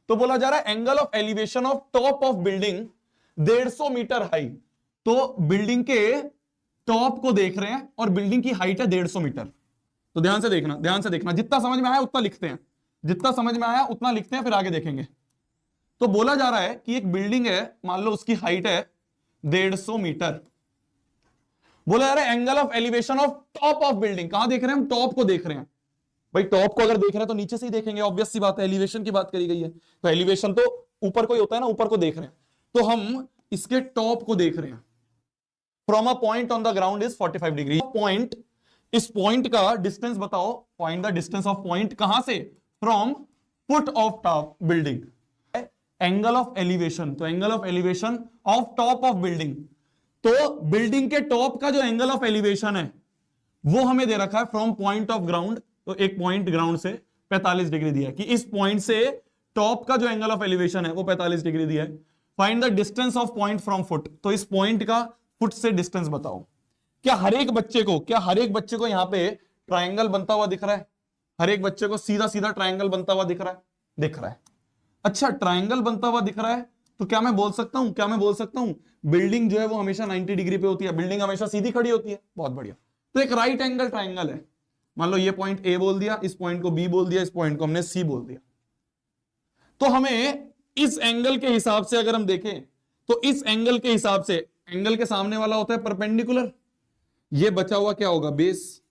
तो बोला जा रहा है angle of elevation of top of building 150 metre high. तो बिल्डिंग के टॉप को देख रहे हैं और बिल्डिंग की हाइट है 150 मीटर। तो ध्यान से देखना, ध्यान से देखना, जितना समझ में आया उतना लिखते हैं, जितना समझ में आया उतना लिखते हैं, फिर आगे देखेंगे। तो बोला जा रहा है कि एक बिल्डिंग है, मान लो उसकी हाइट है 150 मीटर। बोला जा रहा है angle of elevation of top of building, कहां देख रहे हैं हम? टॉप को देख रहे हैं। भाई टॉप को अगर देख रहे हैं तो नीचे से ही देखेंगे, ऑब्वियस सी बात है, एलिवेशन की बात करी गई है। तो एलिवेशन तो ऊपर को ही होता है ना, ऊपर को देख रहे हैं। तो हम इसके टॉप को देख रहे हैं। From a point on the ground is 45 degree. Point, इस पॉइंट का डिस्टेंस बताओ, find the distance of point, कहां से? From foot of top building. Angle of elevation, तो angle of elevation of top of building, तो building के top का जो एंगल ऑफ एलिवेशन है वो हमें दे रखा है फ्रॉम पॉइंट ऑफ ग्राउंड। तो एक पॉइंट ग्राउंड से 45 डिग्री दिया है कि इस पॉइंट से टॉप का जो एंगल ऑफ एलिवेशन है वो 45 डिग्री दिया है। Find the distance of point from foot, तो इस पॉइंट का फुट से डिस्टेंस बताओ। क्या हर एक बच्चे को यहां पे ट्राइंगल बनता हुआ दिख रहा है? हर एक बच्चे को सीधा सीधा ट्राइंगल बनता हुआ दिख रहा है? दिख रहा है। अच्छा, ट्राइंगल बनता हुआ दिख रहा है तो क्या मैं बोल सकता हूं बिल्डिंग जो है वो हमेशा 90 डिग्री पे होती है, बिल्डिंग हमेशा सीधी खड़ी होती है? बहुत बढ़िया। तो एक राइट एंगल ट्राइंगल है, मान लो ये पॉइंट ए बोल दिया, इस पॉइंट को बी बोल दिया, इस पॉइंट को हमने सी बोल दिया। तो हमें इस एंगल के हिसाब से अगर हम देखें तो इस एंगल के हिसाब से एंगल के सामने वाला होता है परपेंडिकुलर, ये बचा हुआ क्या होगा? बेस।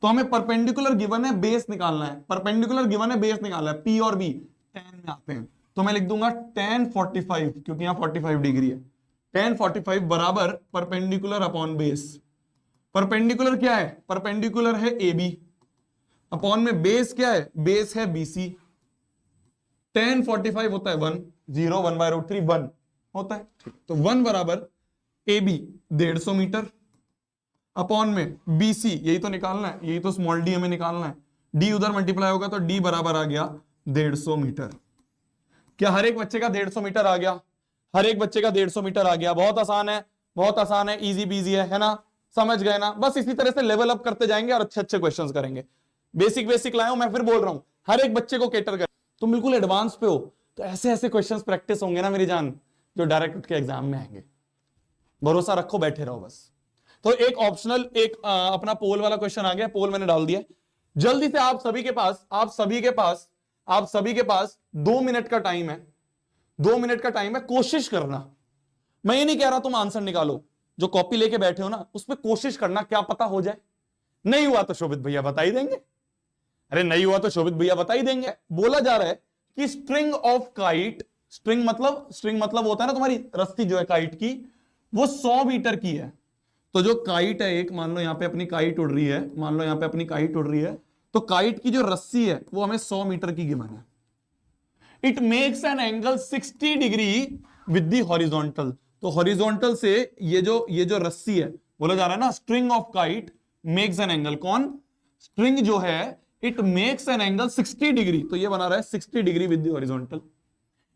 तो हमें परपेंडिकुलर गिवन है, बेस निकालना है। परपेंडिकुलर गिवन है, बेस निकालना है। पी और बी tan में आते हैं, तो मैं लिख दूंगा tan 45, क्योंकि यहां 45 डिग्री है। tan 45 बराबर परपेंडिकुलर अपॉन बेस। परपेंडिकुलर क्या है? परपेंडिकुलर है ए बी, अपॉन में बेस क्या है? बेस है बी सी। tan 45 होता है 1, 0, 1/√3 1 होता है। तो 1 बराबर ए बी 150 मीटर, अपॉन में बी सी, यही तो निकालना है, यही तो स्मॉल डी हमें निकालना है। डी उधर मल्टीप्लाई होगा तो डी बराबर आ गया 150 मीटर। क्या हर एक बच्चे का 150 मीटर आ गया? हर एक बच्चे का 150 मीटर आ गया। बहुत आसान है, बहुत आसान है, इजी बीजी है ना? समझ गए ना? बस इसी तरह से लेवल अप करते जाएंगे और अच्छे अच्छे क्वेश्चंस करेंगे। बेसिक बेसिक लाए हो, मैं फिर बोल रहा हूं हर एक बच्चे को केटर कर। तुम बिल्कुल एडवांस पे हो तो ऐसे ऐसे क्वेश्चंस प्रैक्टिस होंगे ना मेरी जान, जो डायरेक्ट के एग्जाम में आएंगे। भरोसा रखो, बैठे रहो बस। तो एक ऑप्शनल, एक अपना पोल वाला क्वेश्चन आ गया, पोल मैंने डाल दिया। जल्दी से आप सभी के पास 2 मिनट का टाइम है। 2 मिनट का टाइम है, कोशिश करना। मैं ये नहीं कह रहा तुम आंसर निकालो, जो कॉपी लेके बैठे हो ना उस पर कोशिश करना, क्या पता हो जाए। नहीं हुआ तो शोभित भैया बता ही देंगे। अरे नहीं हुआ तो शोभित भैया बता ही देंगे। बोला जा रहा है कि स्ट्रिंग ऑफ काइट, स्ट्रिंग मतलब होता है ना तुम्हारी रस्सी जो है काइट की, वो 100 मीटर की है। तो जो काइट है एक, मान लो यहां पे अपनी काइट उड़ रही है, तो काइट की जो रस्सी है वो हमें 100 मीटर की गिवन है। It makes an angle 60 degree with the horizontal. तो हॉरिजॉन्टल से ये जो रस्सी है, बोला जा रहा है ना string of kite makes an angle. कौन? स्ट्रिंग जो है it makes an angle 60 degree, तो ये बना रहा है 60 degree with the horizontal.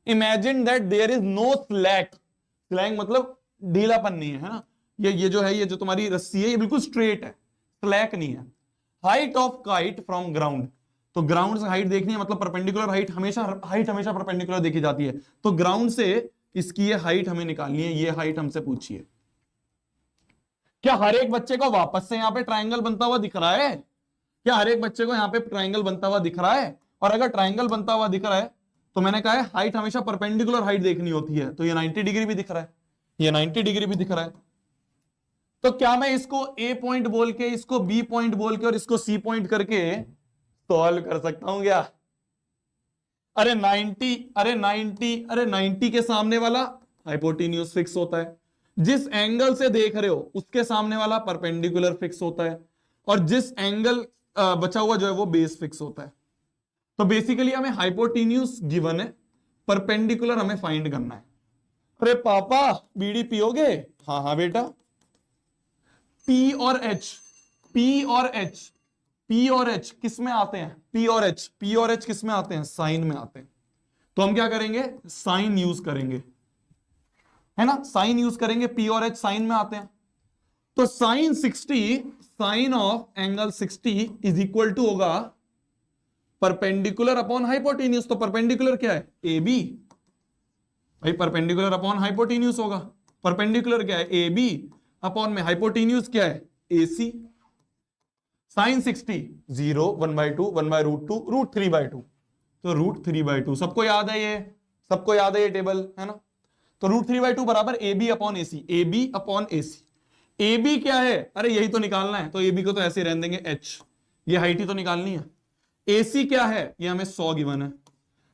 Imagine that there is no slack. Slack मतलब ढीलापन नहीं है ना? ये जो तुम्हारी रस्सी है ये बिल्कुल स्ट्रेट है, स्लैक नहीं है। Height of kite from ground, तो ग्राउंड से हाइट देखनी है, मतलब परपेंडिकुलर हाइट हमेशा परपेंडिकुलर देखी जाती है। तो ग्राउंड से इसकी ये हाइट हमें निकालनी है, ये हाइट हमसे पूछिए। क्या हर एक बच्चे को वापस से यहां पे ट्राइंगल बनता हुआ दिख रहा है? क्या हर एक बच्चे को यहां पे ट्राइंगल बनता हुआ दिख रहा है? और अगर ट्राइंगल बनता हुआ दिख रहा है तो मैंने कहा है हाइट हमेशा परपेंडिकुलर हाइट देखनी होती है। तो ये 90 डिग्री भी दिख रहा है, ये 90 डिग्री भी दिख रहा है। तो क्या मैं इसको ए पॉइंट बोल के, इसको बी पॉइंट बोल के और इसको सी पॉइंट करके सॉल्व कर सकता हूं क्या? अरे 90 के सामने वाला हाइपोटेन्यूज फिक्स होता है, जिस एंगल से देख रहे हो उसके सामने वाला परपेंडिकुलर फिक्स होता है, और जिस एंगल बचा हुआ जो है वो बेस फिक्स होता है। तो बेसिकली हमें हाइपोटेन्यूज गिवन है, परपेंडिकुलर हमें फाइंड करना है। अरे पापा बीड़ी पियोगे? हाँ हाँ बेटा। पी और एच किस में आते हैं? पी और एच किस में आते हैं? साइन में आते हैं। तो हम क्या करेंगे? साइन यूज करेंगे, है ना? साइन यूज करेंगे, पी और एच साइन में आते हैं। तो sine 60, sine of angle 60 is equal to होगा परपेंडिकुलर अपॉन हाइपोटेन्यूज, तो परपेंडिकुलर क्या है ए बी, भाई परपेंडिकुलर अपॉन हाइपोटेन्यूज होगा, परपेंडिकुलर क्या है ए बी अपॉन में हाइपोटेन्यूज क्या है ए सी, साइन 60 0 1/2 1/√2 √3/2, तो √3/2 सबको याद है, ये सबको याद है ये टेबल है ना। तो √3/2 बराबर A B upon A C, A B upon A C. A B क्या है, अरे यही तो निकालना है, तो ए बी को तो ऐसे रहने देंगे एच, ये हाइट ही तो निकालनी है। ए सी क्या है, ये हमें 100 गिवन है,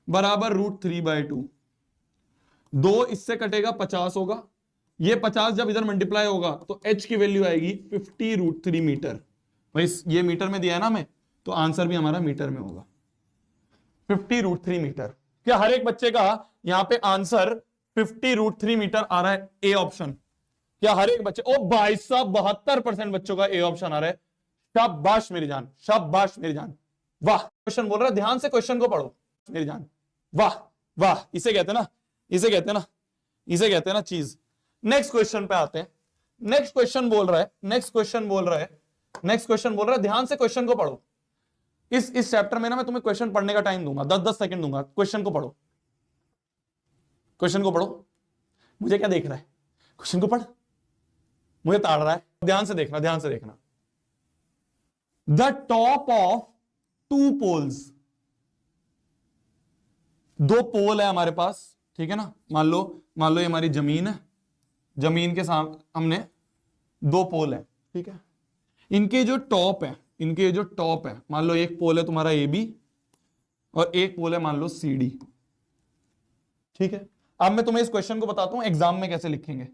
बराबर √3/2, 2 इससे कटेगा 50 होगा, ये 50 जब इधर मल्टीप्लाई होगा तो h की वैल्यू आएगी 50√3 मीटर, भाई ये मीटर में दिया है ना हमें, तो आंसर भी हमारा मीटर में होगा 50√3 मीटर। क्या हर एक बच्चे का यहां पे आंसर 50√3 मीटर आ रहा है, ए ऑप्शन? क्या हर एक बच्चे, ओ भाई साहब 72% बच्चों का ए ऑप्शन आ रहा है, शाबाश मेरी जान, शाबाश मेरी जान, वाह। क्वेश्चन बोल रहा है, ध्यान से क्वेश्चन को पढ़ो मेरी जान, वाह वाह, इसे कहते हैं ना, इसे कहते हैं ना, इसे कहते हैं ना चीज। नेक्स्ट क्वेश्चन पे आते हैं। नेक्स्ट क्वेश्चन बोल रहा है, नेक्स्ट क्वेश्चन बोल रहा है, नेक्स्ट क्वेश्चन बोल रहा है, ध्यान से क्वेश्चन को पढ़ो। इस चैप्टर में ना मैं तुम्हें क्वेश्चन पढ़ने का टाइम दूंगा, 10-10 सेकंड दूंगा, क्वेश्चन को पढ़ो, क्वेश्चन को पढ़ो। मुझे क्या देख रहा है, क्वेश्चन को पढ़, मुझे ताड़ रहा है, ध्यान से देखना, ध्यान से देखना। द टॉप ऑफ 2 पोल्स, 2 पोल है हमारे पास, ठीक है ना, मान लो ये हमारी जमीन है, जमीन के सामने हमने 2 पोल है, ठीक है, इनके जो टॉप है, इनके जो टॉप है, मान लो एक पोल है तुम्हारा ए बी और एक पोल है मान लो सी डी, ठीक है। अब मैं तुम्हें इस क्वेश्चन को बताता हूं एग्जाम में कैसे लिखेंगे।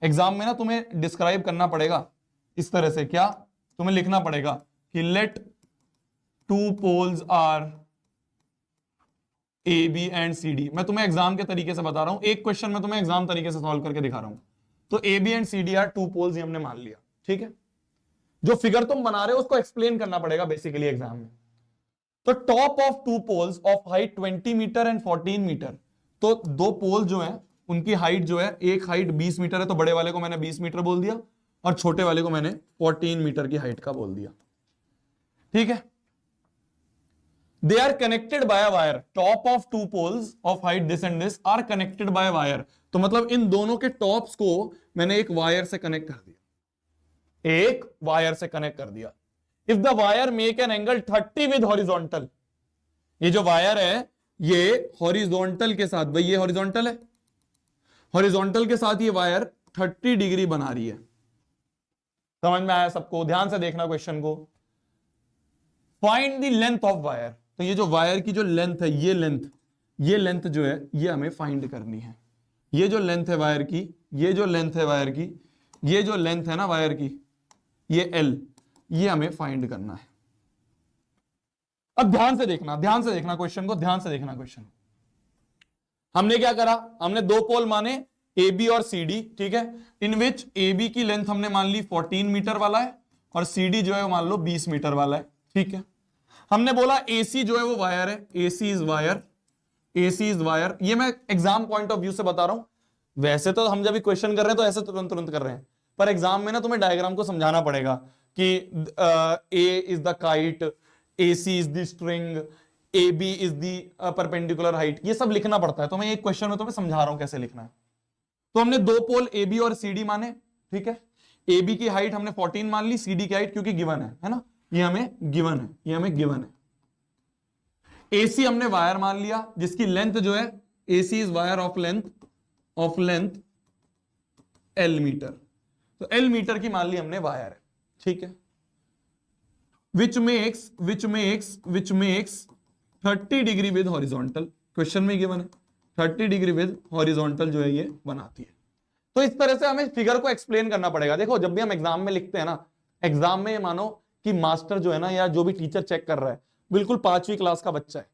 एग्जाम में ना तुम्हें डिस्क्राइब करना पड़ेगा इस तरह से, क्या तुम्हें लिखना पड़ेगा कि let 2 poles are A B and C D. मैं तुम्हें एग्जाम के तरीके से बता रहा हूं, एक क्वेश्चन में तुम्हें एग्जाम तरीके से सॉल्व करके दिखा रहा हूं। तो A B and C D are 2 poles, हमने मान लिया, ठीक है। जो फिगर तुम बना रहे हो उसको एक्सप्लेन करना पड़ेगा बेसिकली एग्जाम में। तो top of 2 poles of height 20 metre and 14 metre, तो 2 पोल जो है उनकी हाइट जो है, एक हाइट 20 मीटर है, तो बड़े वाले को मैंने 20 मीटर बोल दिया और छोटे वाले को मैंने 14 मीटर की हाइट का बोल दिया, ठीक है। They are connected by a wire. Top of 2 poles of height this and this are connected by a wire. तो मतलब इन दोनों के टॉप्स को मैंने एक वायर से कनेक्ट कर दिया, एक वायर से कनेक्ट कर दिया। If the wire make an angle 30 with horizontal, ये जो वायर है ये हॉरिजॉन्टल के साथ, भाई ये हॉरिजॉन्टल है, हॉरिजॉन्टल के साथ ये वायर 30 डिग्री बना रही है। समझ में आया सबको? ध्यान से देखना क्वेश्चन को। Find the length of wire, तो ये जो वायर की जो लेंथ है, ये लेंथ जो है ये हमें फाइंड करनी है। ये जो लेंथ है वायर की, ये जो लेंथ है वायर की, ये जो लेंथ है ना वायर की, ये L, ये हमें फाइंड करना है। अब ध्यान से देखना, ध्यान से देखना क्वेश्चन को, ध्यान से देखना क्वेश्चन। हमने क्या करा, हमने 2 पोल माने ए बी और सी डी, ठीक है, इन विच ए बी की लेंथ हमने मान ली 14 मीटर वाला है और सी डी जो है मान लो 20 मीटर वाला है, ठीक है। हमने बोला AC जो है वो वायर है, AC is wire, AC is wire. ये मैं एग्जाम पॉइंट ऑफ व्यू से बता रहा हूं, वैसे तो हम जब क्वेश्चन कर रहे हैं तो ऐसे तुरंत कर रहे हैं, पर एग्जाम में ना तुम्हें डायग्राम को समझाना पड़ेगा कि A is the kite, AC is the string, AB is the perpendicular height, ये सब लिखना पड़ता है। तो मैं एक क्वेश्चन में तुम्हें समझा रहा हूं कैसे लिखना है। तो हमने 2 पोल AB और CD माने, ठीक है। AB की हाइट हमने 14 मान ली, CD की हाइट क्योंकि गिवन है ना, ये हमें गिवन है, ये हमें गिवन है। AC हमने वायर मान लिया जिसकी लेंथ जो है, AC is wire of length L metre, तो L मीटर की मान ली हमने वायर है, ठीक है। which makes 30 degree with horizontal, question में गिवन है 30 डिग्री विद हॉरिजॉन्टल जो है ये बनाती है। तो इस तरह से हमें फिगर को एक्सप्लेन करना पड़ेगा। देखो जब भी हम एग्जाम में लिखते हैं ना, एग्जाम में मानो कि मास्टर जो है ना, या जो भी टीचर चेक कर रहा है, बिल्कुल 5वीं क्लास का बच्चा है,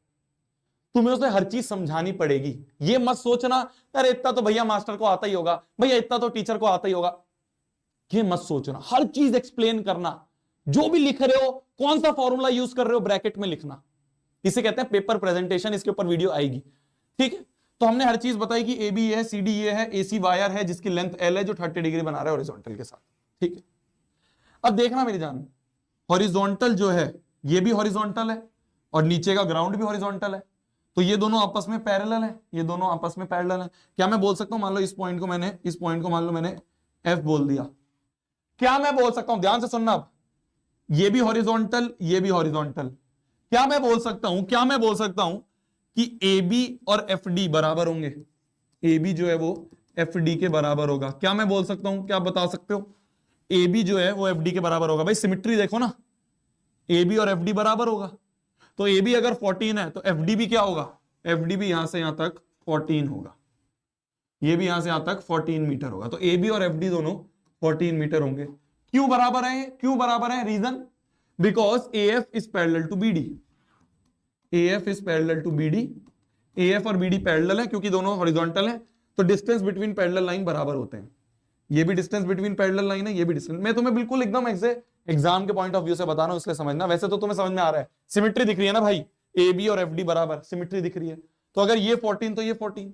तुम्हें उसे हर चीज समझानी पड़ेगी। ये मत सोचना अरे इतना तो भैया मास्टर को आता ही होगा, भैया इतना तो टीचर को आता ही होगा, ये मत सोचना। हर चीज एक्सप्लेन करना, जो भी लिख रहे हो, कौन सा फॉर्मूला यूज कर रहे हो, ब्रैकेट में लिखना। इसे कहते हैं पेपर प्रेजेंटेशन, इसके ऊपर वीडियो आएगी, ठीक है। तो हमने हर चीज बताई कि AB ये है, CD ये है, AC वायर है जिसकी लेंथ L है जो 30 डिग्री बना रहा है हॉरिजॉन्टल के साथ, ठीक है। अब देखना मेरी जान, हॉरिजॉन्टल जो है ये भी हॉरिजॉन्टल है और नीचे का ग्राउंड भी हॉरिजॉन्टल है, तो ये दोनों आपस में पैरेलल है, ये दोनों आपस में पैरेलल है। क्या मैं बोल सकता हूं, मान लो इस पॉइंट को मान लो मैंने एफ बोल दिया, क्या मैं बोल सकता हूं, ध्यान से सुनना, अब ये भी हॉरिजॉन्टल, ये भी हॉरिजॉन्टल, क्या मैं बोल सकता हूं कि ए बी और एफ डी बराबर होंगे, ए बी जो है वो एफ डी के बराबर होगा। क्या मैं बोल सकता हूं, क्या आप बता सकते हो, ए बी जो है वो एफ डी के बराबर होगा। भाई सिमिट्री देखो ना, ए बी और एफ डी बराबर होगा, तो ए बी अगर 14 है तो एफ डी भी क्या होगा, एफ डी भी यहां से यहां तक 14 होगा, ये भी यहां से यहां तक 14 मीटर होगा। तो ए बी और एफ डी दोनों 14 मीटर होंगे। क्यों बराबर है, क्यों बराबर है, reason because A F is parallel to B D, A F is parallel to B D, A F और बी डी पैरेलल है क्योंकि दोनों हॉरिजॉन्टल है, तो डिस्टेंस बिटवीन पैरेलल लाइन बराबर होते हैं। ये भी डिस्टेंस बिटवीन पैरेलल लाइन है, ये भी डिस्टेंस। मैं तुम्हें बिल्कुल एकदम एग्जाम के पॉइंट ऑफ व्यू से बता रहा हूं, इसलिए समझना, वैसे तो तुम्हें समझ में आ रहा है, सिमिट्री दिख रही है ना भाई, ए बी और एफ डी बराबर, सिमिट्री दिख रही है, तो अगर ये 14 तो ये 14।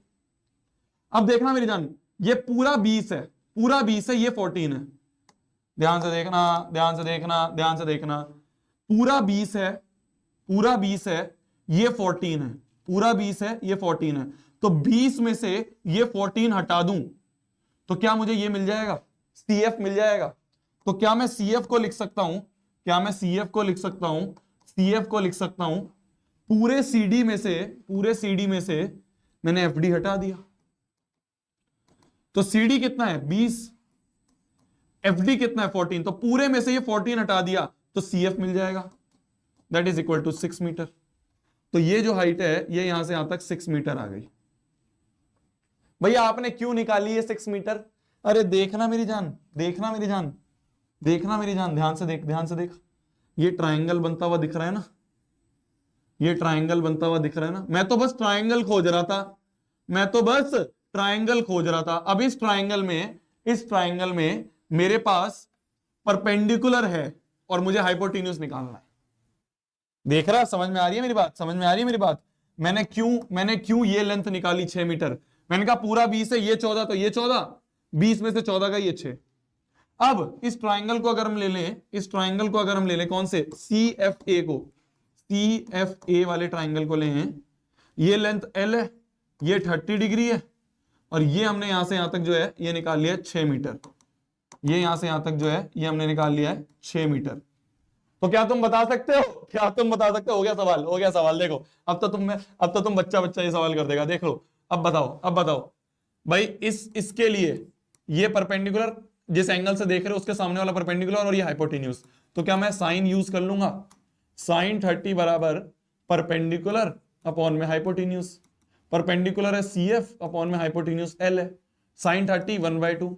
अब देखना मेरी जान, ये पूरा 20 है, पूरा 20 है, ये 14 है, ध्यान से देखना, ध्यान से देखना, ध्यान से देखना, पूरा 20 है, पूरा 20 है, ये 14 है, पूरा 20 है, ये 14 है, तो 20 में से ये 14 हटा दूं तो क्या मुझे ये मिल जाएगा, CF मिल जाएगा। तो क्या मैं CF को लिख सकता हूं, क्या मैं CF को लिख सकता हूं, CF को लिख सकता हूं, पूरे CD में से, पूरे CD में से मैंने FD हटा दिया, तो CD कितना है 20, FD कितना है 14, तो पूरे में से ये 14 हटा दिया तो CF मिल जाएगा, that is equal to 6 metre. तो ये जो हाइट है ये यहां से यहां तक 6 मीटर आ गई। भैया आपने क्यों निकाली है 6 मीटर, अरे देखना मेरी जान, देखना मेरी जान, देखना मेरी जान, ध्यान से देख, ध्यान से देख, ये ट्रायंगल बनता हुआ दिख रहा है ना, ये ट्रायंगल बनता हुआ दिख रहा है ना, मैं तो बस ट्रायंगल खोज रहा था, मैं तो बस ट्रायंगल खोज रहा था। अब इस ट्रायंगल में, इस ट्रायंगल में मेरे पास परपेंडिकुलर है और मुझे हाइपोटेन्यूज निकालना है। देख रहा, समझ में आ रही है मेरी बात, समझ में आ रही है मेरी बात। मैंने क्यों ये लेंथ निकाली 6 मीटर, मैंने कहा पूरा 20 है, ये 14, तो ये 14, 20 में से 14 का ये 6। अब इस ट्रायंगल को अगर हम ले लें, इस ट्रायंगल को अगर हम ले लें, कौन से, CFA को, CFA वाले ट्रायंगल को ले हैं, ये लेंथ L है, ये 30 डिग्री है, और ये हमने यहां से यहां तक जो है ये निकाल लिया है 6 मीटर, ये यहां से यहां तक जो है ये हमने निकाल लिया है 6 मीटर। तो क्या तुम बता सकते हो, क्या तुम बता सकते हो, हो गया सवाल, हो गया सवाल। देखो अब तो तुम बच्चा ये सवाल कर देगा, देख लो। अब बताओ भाई, इसके लिए ये परपेंडिकुलर जिस एंगल से देख रहे हो उसके सामने वाला परपेंडिकुलर और ये हाइपोटेन्यूज, तो क्या मैं साइन यूज कर लूंगा, साइन 30 बराबर परपेंडिकुलर अपॉन में हाइपोटेन्यूज, परपेंडिकुलर है CF अपॉन में हाइपोटेन्यूज L है, साइन 30 1/2,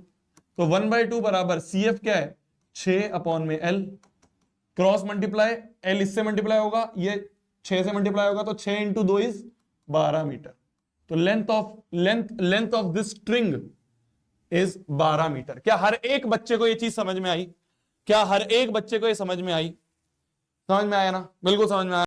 तो 1/2 बराबर CF क्या है 6 अपॉन में L, क्रॉस मल्टीप्लाई, L इससे मल्टीप्लाई होगा, ये 6 से मल्टीप्लाई होगा, तो 6 × 2 = 12 मीटर। तो length of this string is 12 metre. क्या हर एक बच्चे को ये चीज समझ में आई, क्या हर एक बच्चे को ये समझ में आई, समझ में आया ना, बिल्कुल समझ में आया।